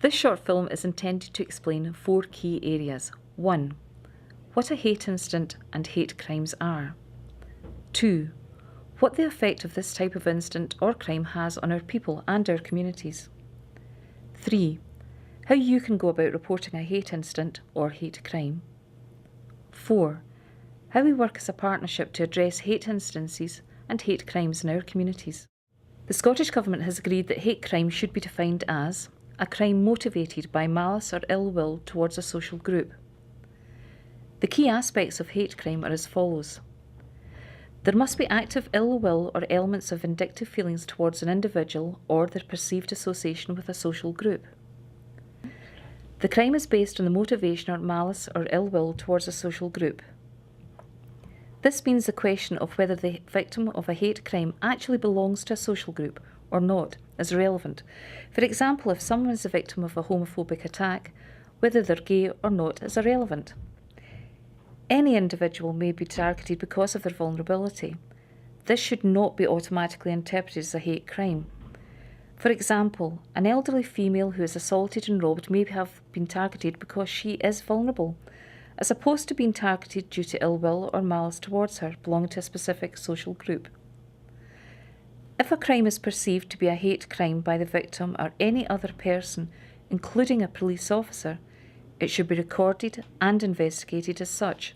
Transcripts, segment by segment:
This short film is intended to explain 4 key areas. 1. What a hate incident and hate crimes are. 2. What the effect of this type of incident or crime has on our people and our communities. 3. How you can go about reporting a hate incident or hate crime. 4. How we work as a partnership to address hate incidences and hate crimes in our communities. The Scottish Government has agreed that hate crime should be defined as a crime motivated by malice or ill will towards a social group. The key aspects of hate crime are as follows. There must be active ill will or elements of vindictive feelings towards an individual or their perceived association with a social group. The crime is based on the motivation or malice or ill will towards a social group. This means the question of whether the victim of a hate crime actually belongs to a social group or not is relevant. For example, if someone is the victim of a homophobic attack, whether they're gay or not is irrelevant. Any individual may be targeted because of their vulnerability. This should not be automatically interpreted as a hate crime. For example, an elderly female who is assaulted and robbed may have been targeted because she is vulnerable, as opposed to being targeted due to ill will or malice towards her belonging to a specific social group. If a crime is perceived to be a hate crime by the victim or any other person, including a police officer, it should be recorded and investigated as such.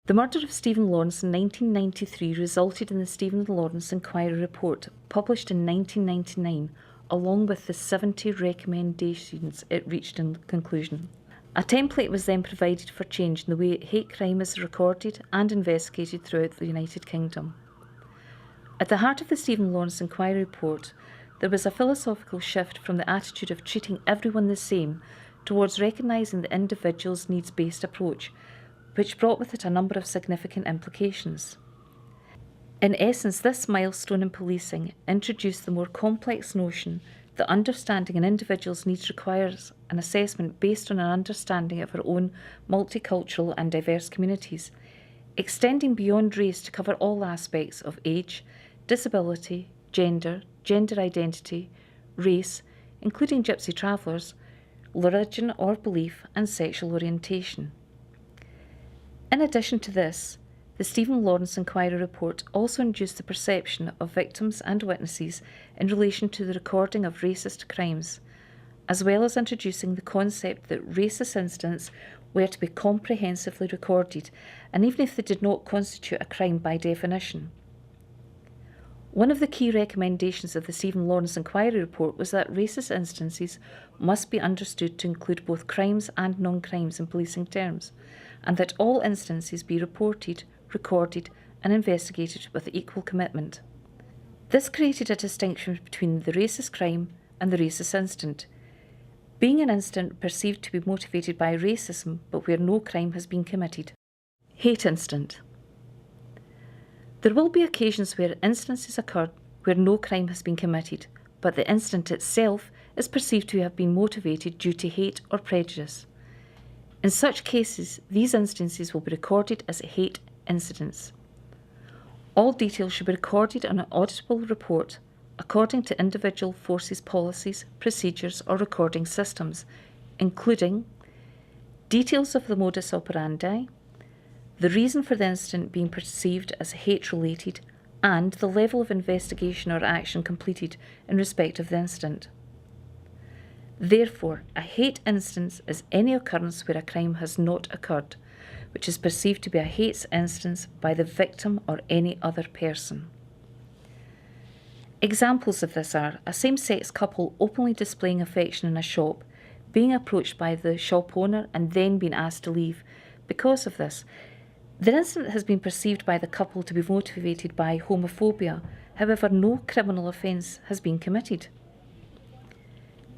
The murder of Stephen Lawrence in 1993 resulted in the Stephen Lawrence Inquiry Report, published in 1999, along with the 70 recommendations it reached in conclusion. A template was then provided for change in the way hate crime is recorded and investigated throughout the United Kingdom. At the heart of the Stephen Lawrence Inquiry Report, there was a philosophical shift from the attitude of treating everyone the same towards recognising the individual's needs-based approach, which brought with it a number of significant implications. In essence, this milestone in policing introduced the more complex notion that understanding an individual's needs requires an assessment based on an understanding of our own multicultural and diverse communities, extending beyond race to cover all aspects of age, disability, gender identity, race, including gypsy travellers, religion or belief, and sexual orientation. In addition to this, the Stephen Lawrence Inquiry Report also induced the perception of victims and witnesses in relation to the recording of racist crimes, as well as introducing the concept that racist incidents were to be comprehensively recorded, and even if they did not constitute a crime by definition. One of the key recommendations of the Stephen Lawrence Inquiry Report was that racist instances must be understood to include both crimes and non-crimes in policing terms, and that all instances be reported, recorded and investigated with equal commitment. This created a distinction between the racist crime and the racist incident, being an incident perceived to be motivated by racism but where no crime has been committed. Hate incident. There will be occasions where instances occur where no crime has been committed, but the incident itself is perceived to have been motivated due to hate or prejudice. In such cases, these instances will be recorded as hate incidents. All details should be recorded on an auditable report according to individual forces' policies, procedures or recording systems, including details of the modus operandi, the reason for the incident being perceived as hate-related, and the level of investigation or action completed in respect of the incident. Therefore, a hate instance is any occurrence where a crime has not occurred, which is perceived to be a hate instance by the victim or any other person. Examples of this are a same-sex couple openly displaying affection in a shop, being approached by the shop owner and then being asked to leave because of this. The incident has been perceived by the couple to be motivated by homophobia, however no criminal offence has been committed.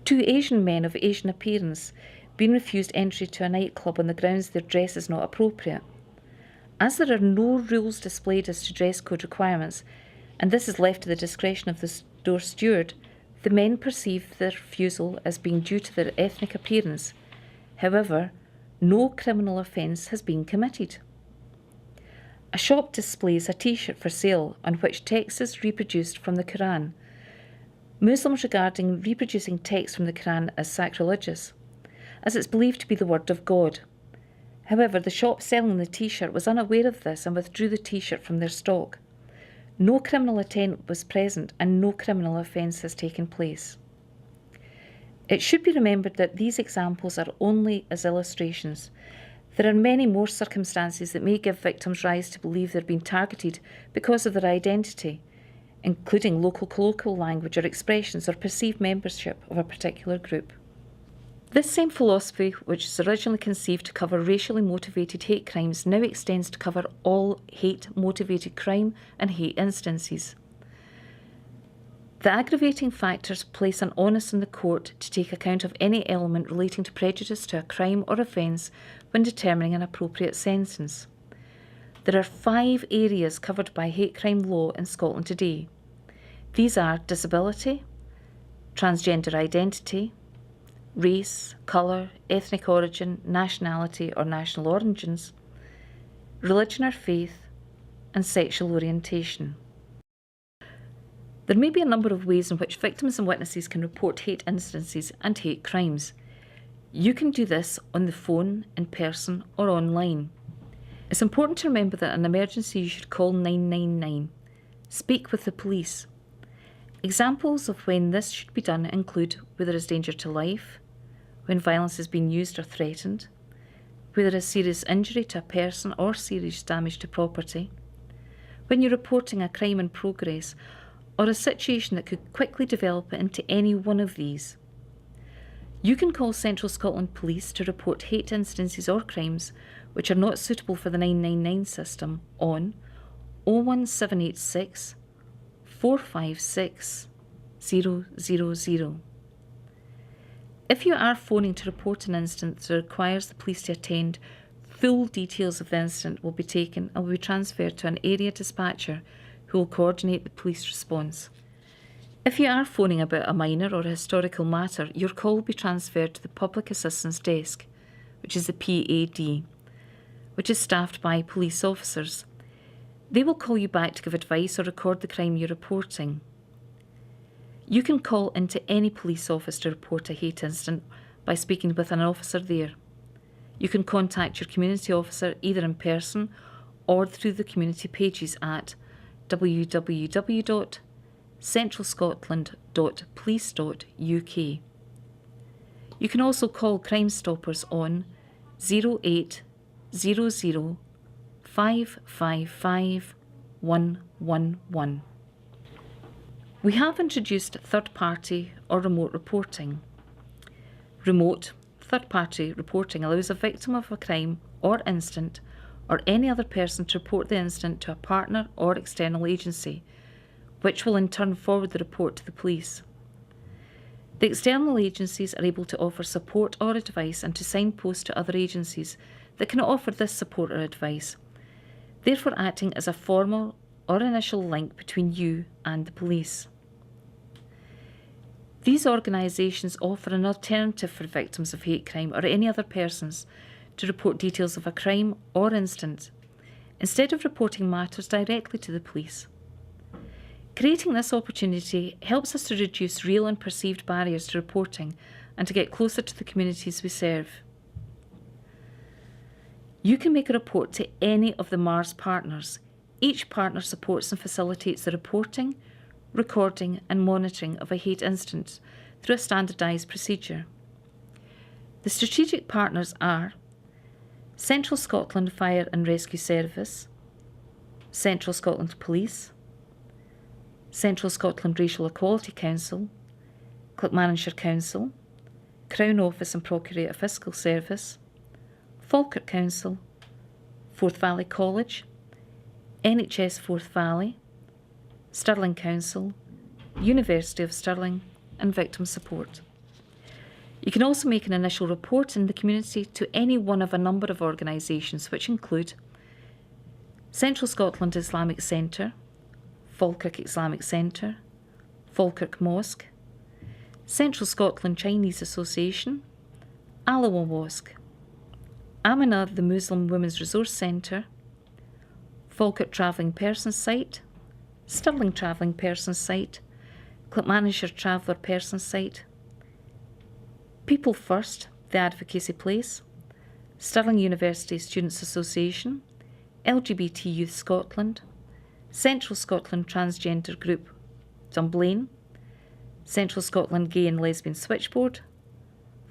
2 Asian men of Asian appearance being refused entry to a nightclub on the grounds their dress is not appropriate. As there are no rules displayed as to dress code requirements, and this is left to the discretion of the store steward, the men perceive their refusal as being due to their ethnic appearance. However, no criminal offence has been committed. A shop displays a t-shirt for sale on which text is reproduced from the Quran. Muslims regarding reproducing text from the Quran as sacrilegious, as it's believed to be the word of God. However, the shop selling the t-shirt was unaware of this and withdrew the t-shirt from their stock. No criminal intent was present and no criminal offence has taken place. It should be remembered that these examples are only as illustrations. There are many more circumstances that may give victims rise to believe they're being targeted because of their identity, including local colloquial language or expressions or perceived membership of a particular group. This same philosophy, which was originally conceived to cover racially motivated hate crimes, now extends to cover all hate-motivated crime and hate instances. The aggravating factors place an onus on the court to take account of any element relating to prejudice to a crime or offence when determining an appropriate sentence. There are 5 areas covered by hate crime law in Scotland today. These are disability, transgender identity, race, colour, ethnic origin, nationality or national origins, religion or faith, and sexual orientation. There may be a number of ways in which victims and witnesses can report hate instances and hate crimes. You can do this on the phone, in person, or online. It's important to remember that in an emergency you should call 999. Speak with the police. Examples of when this should be done include where there is danger to life, when violence is being used or threatened, where there is serious injury to a person or serious damage to property, when you're reporting a crime in progress, or a situation that could quickly develop into any one of these. You can call Central Scotland Police to report hate instances or crimes which are not suitable for the 999 system on 01786 456 000. If you are phoning to report an incident that requires the police to attend, full details of the incident will be taken and will be transferred to an area dispatcher who will coordinate the police response. If you are phoning about a minor or a historical matter, your call will be transferred to the Public Assistance Desk, which is the PAD, which is staffed by police officers. They will call you back to give advice or record the crime you're reporting. You can call into any police office to report a hate incident by speaking with an officer there. You can contact your community officer either in person or through the community pages at www.centralscotland.police.uk. You can also call Crime Stoppers on 0800 555 111. We have introduced third-party or remote reporting. Remote third-party reporting allows a victim of a crime or incident or any other person to report the incident to a partner or external agency, which will in turn forward the report to the police. The external agencies are able to offer support or advice and to signpost to other agencies that can offer this support or advice, therefore acting as a formal or initial link between you and the police. These organisations offer an alternative for victims of hate crime or any other persons to report details of a crime or incident, instead of reporting matters directly to the police. Creating this opportunity helps us to reduce real and perceived barriers to reporting and to get closer to the communities we serve. You can make a report to any of the MAHRS partners. Each partner supports and facilitates the reporting, recording and monitoring of a hate incident through a standardised procedure. The strategic partners are Central Scotland Fire and Rescue Service, Central Scotland Police, Central Scotland Racial Equality Council, Clackmannanshire Council, Crown Office and Procurator Fiscal Service, Falkirk Council, Forth Valley College, NHS Forth Valley, Stirling Council, University of Stirling and Victim Support. You can also make an initial report in the community to any one of a number of organisations which include Central Scotland Islamic Centre, Falkirk Islamic Centre, Falkirk Mosque, Central Scotland Chinese Association, Alloa Mosque, Amina the Muslim Women's Resource Centre, Falkirk Travelling Persons Site, Stirling Travelling Persons Site, Click Manage Your Traveller Person site, People First, the Advocacy Place, Stirling University Students Association, LGBT Youth Scotland, Central Scotland Transgender Group Dunblane, Central Scotland Gay and Lesbian Switchboard,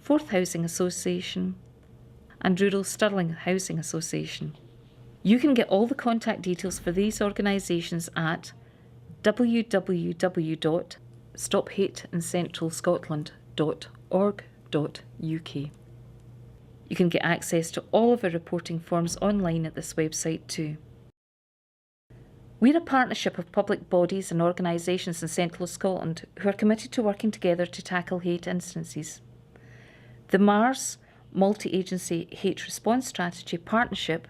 Forth Housing Association, and Rural Stirling Housing Association. You can get all the contact details for these organisations at www.stophateincentralscotland.org.uk. You can get access to all of our reporting forms online at this website too. We're a partnership of public bodies and organisations in Central Scotland who are committed to working together to tackle hate instances. The MAHRS Multi-Agency Hate Response Strategy Partnership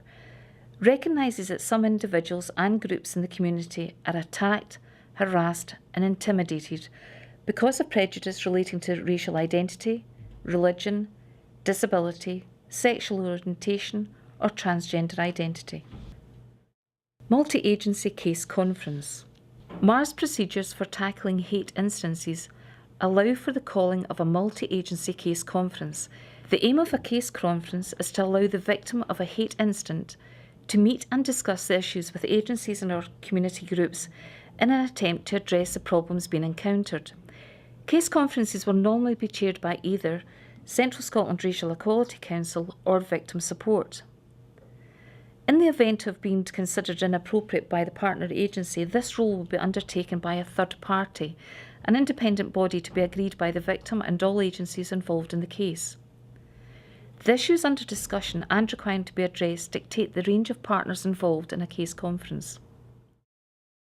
recognises that some individuals and groups in the community are attacked, harassed and intimidated because of prejudice relating to racial identity, religion, disability, sexual orientation or transgender identity. Multi-Agency Case Conference. MAHRS procedures for tackling hate instances allow for the calling of a multi-agency case conference. The aim of a case conference is to allow the victim of a hate incident to meet and discuss the issues with agencies and or community groups in an attempt to address the problems being encountered. Case conferences will normally be chaired by either Central Scotland Racial Equality Council or Victim Support. In the event of being considered inappropriate by the partner agency, this role will be undertaken by a third party, an independent body to be agreed by the victim and all agencies involved in the case. The issues under discussion and requiring to be addressed dictate the range of partners involved in a case conference.